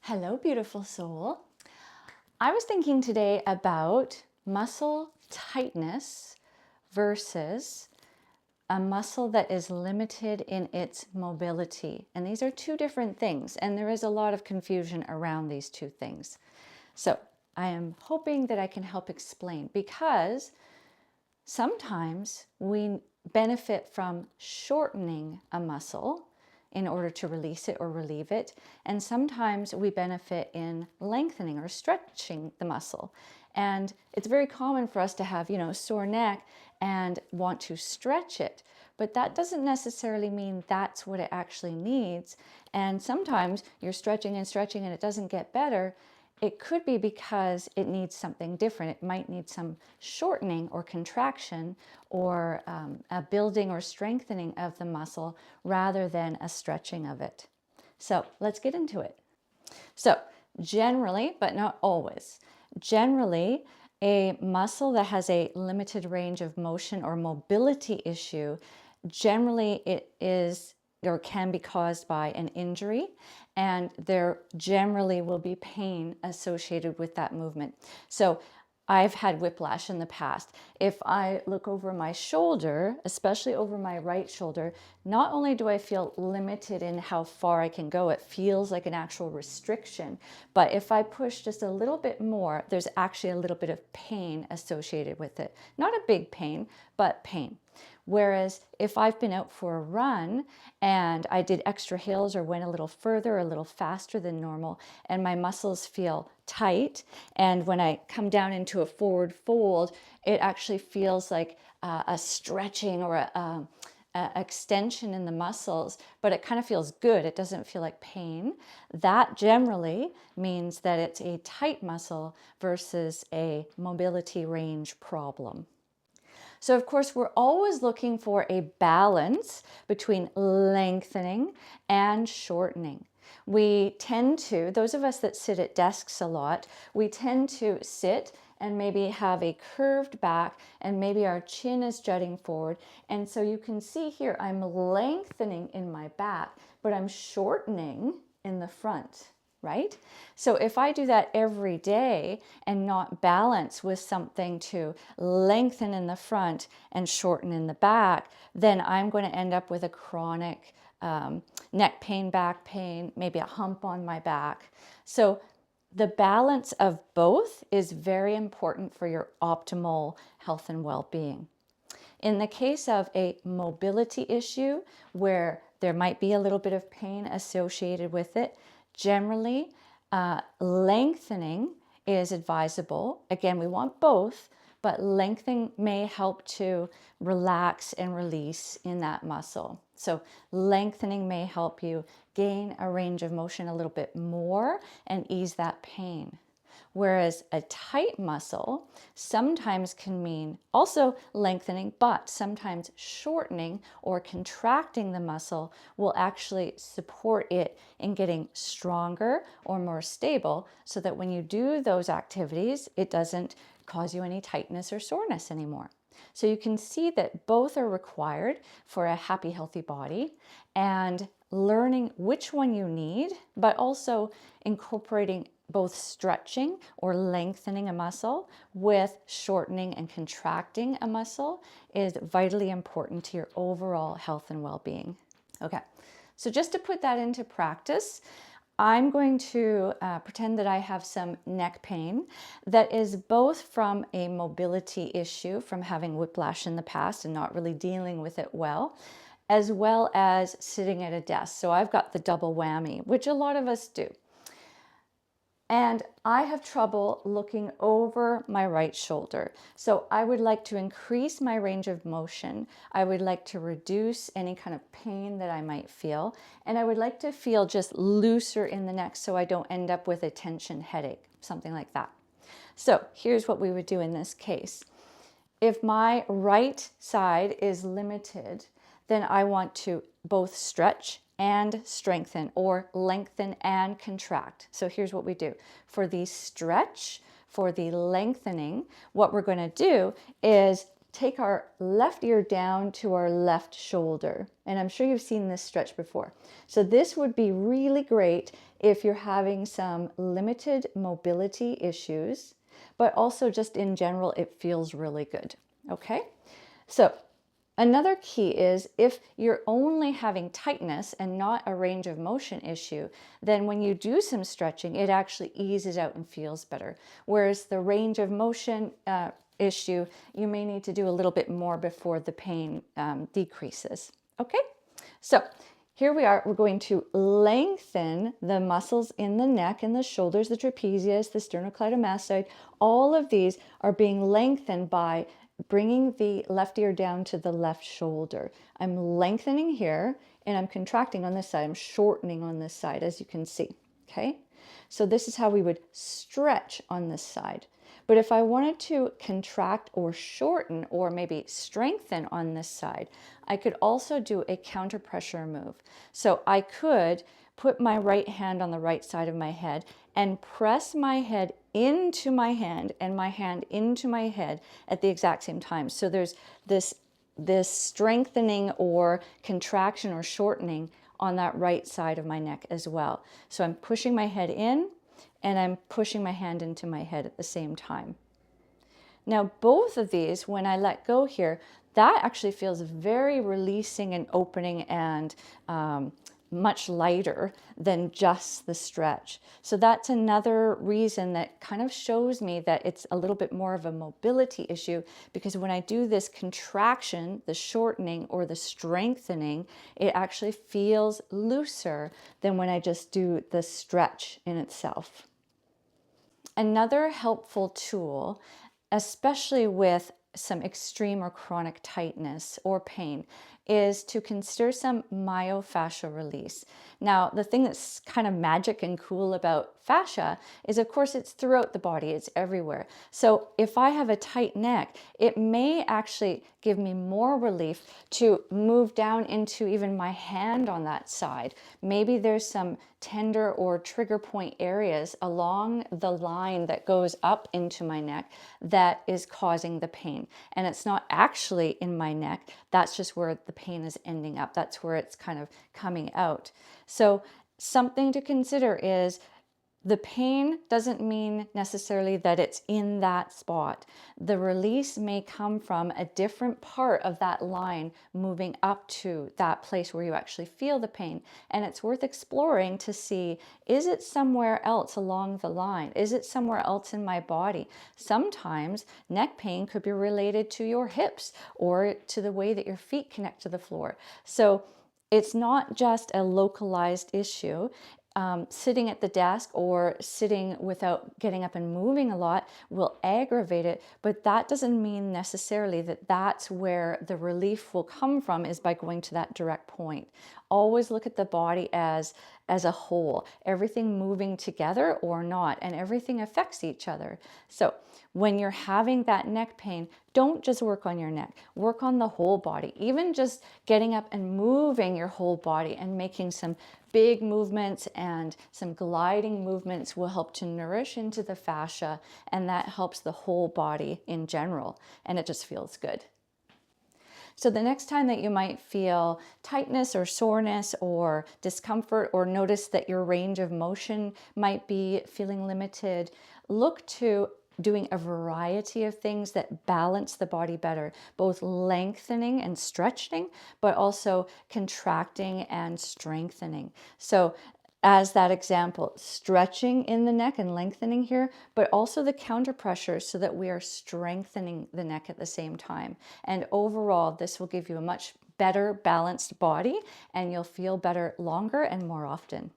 Hello, beautiful soul. I was thinking today about muscle tightness versus a muscle that is limited in its mobility. And these are two different things, and there is a lot of confusion around these two things. So I am hoping that I can help explain, because sometimes we benefit from shortening a muscle in order to release it or relieve it. And sometimes we benefit in lengthening or stretching the muscle. And it's very common for us to have, sore neck and want to stretch it. But that doesn't necessarily mean that's what it actually needs. And sometimes you're stretching and stretching and it doesn't get better. It could be because it needs something different. It might need some shortening or contraction or a building or strengthening of the muscle rather than a stretching of it. So let's get into it. So generally, but not always, generally a muscle that has a limited range of motion or mobility issue, generally it is or can be caused by an injury, and there generally will be pain associated with that movement. So I've had whiplash in the past. If I look over my shoulder, especially over my right shoulder, not only do I feel limited in how far I can go, it feels like an actual restriction, but if I push just a little bit more, there's actually a little bit of pain associated with it. Not a big pain, but pain. Whereas if I've been out for a run and I did extra hills or went a little further, a little faster than normal, and my muscles feel tight, and when I come down into a forward fold, it actually feels like a stretching or a extension in the muscles, but it kind of feels good. It doesn't feel like pain. That generally means that it's a tight muscle versus a mobility range problem. So of course, we're always looking for a balance between lengthening and shortening. We tend to, those of us that sit at desks a lot, we tend to sit and maybe have a curved back and maybe our chin is jutting forward. And so you can see here, I'm lengthening in my back, but I'm shortening in the front. Right? So if I do that every day and not balance with something to lengthen in the front and shorten in the back, then I'm going to end up with a chronic neck pain, back pain, maybe a hump on my back. So the balance of both is very important for your optimal health and well-being. In the case of a mobility issue where there might be a little bit of pain associated with it, generally, lengthening is advisable. Again, we want both, but lengthening may help to relax and release in that muscle. So lengthening may help you gain a range of motion a little bit more and ease that pain. Whereas a tight muscle sometimes can mean also lengthening, but sometimes shortening or contracting the muscle will actually support it in getting stronger or more stable, so that when you do those activities, it doesn't cause you any tightness or soreness anymore. So you can see that both are required for a happy, healthy body, and learning which one you need, but also incorporating both stretching or lengthening a muscle with shortening and contracting a muscle is vitally important to your overall health and well-being. Okay, so just to put that into practice, I'm going to pretend that I have some neck pain that is both from a mobility issue, from having whiplash in the past and not really dealing with it well as sitting at a desk. So I've got the double whammy, which a lot of us do. And I have trouble looking over my right shoulder. So I would like to increase my range of motion. I would like to reduce any kind of pain that I might feel. And I would like to feel just looser in the neck so I don't end up with a tension headache, something like that. So here's what we would do in this case. If my right side is limited, then I want to both stretch and strengthen, or lengthen and contract. So here's what we do. For the stretch, for the lengthening, what we're going to do is take our left ear down to our left shoulder. And I'm sure you've seen this stretch before. So this would be really great if you're having some limited mobility issues, but also just in general, it feels really good. Okay, so another key is if you're only having tightness and not a range of motion issue, then when you do some stretching, it actually eases out and feels better. Whereas the range of motion issue, you may need to do a little bit more before the pain decreases. Okay, so here we are. We're going to lengthen the muscles in the neck and the shoulders, the trapezius, the sternocleidomastoid. All of these are being lengthened by bringing the left ear down to the left shoulder. I'm lengthening here and I'm contracting on this side. I'm shortening on this side, as you can see. Okay, so this is how we would stretch on this side. But if I wanted to contract or shorten or maybe strengthen on this side, I could also do a counter pressure move. So I could put my right hand on the right side of my head and press my head into my hand and my hand into my head at the exact same time. So there's this strengthening or contraction or shortening on that right side of my neck as well. So I'm pushing my head in and I'm pushing my hand into my head at the same time. Now, both of these, when I let go here, that actually feels very releasing and opening and much lighter than just the stretch. So that's another reason that kind of shows me that it's a little bit more of a mobility issue, because when I do this contraction, the shortening or the strengthening, it actually feels looser than when I just do the stretch in itself. Another helpful tool, especially with some extreme or chronic tightness or pain, is to consider some myofascial release. Now, the thing that's kind of magic and cool about fascia is, of course, it's throughout the body, it's everywhere. So if I have a tight neck, it may actually give me more relief to move down into even my hand on that side. Maybe there's some tender or trigger point areas along the line that goes up into my neck that is causing the pain. And it's not actually in my neck, that's just where the pain is ending up. That's where it's kind of coming out. So something to consider is the pain doesn't mean necessarily that it's in that spot. The release may come from a different part of that line moving up to that place where you actually feel the pain. And it's worth exploring to see, is it somewhere else along the line? Is it somewhere else in my body? Sometimes neck pain could be related to your hips or to the way that your feet connect to the floor. So it's not just a localized issue. Sitting at the desk or sitting without getting up and moving a lot will aggravate it, but that doesn't mean necessarily that that's where the relief will come from, is by going to that direct point. Always look at the body as a whole, everything moving together or not, and everything affects each other. So when you're having that neck pain, don't just work on your neck, work on the whole body. Even just getting up and moving your whole body and making some big movements and some gliding movements will help to nourish into the fascia, and that helps the whole body in general, and it just feels good. So the next time that you might feel tightness or soreness or discomfort, or notice that your range of motion might be feeling limited, look to doing a variety of things that balance the body better, both lengthening and stretching, but also contracting and strengthening. So as that example, stretching in the neck and lengthening here, but also the counter pressure so that we are strengthening the neck at the same time. And overall, this will give you a much better balanced body, and you'll feel better longer and more often.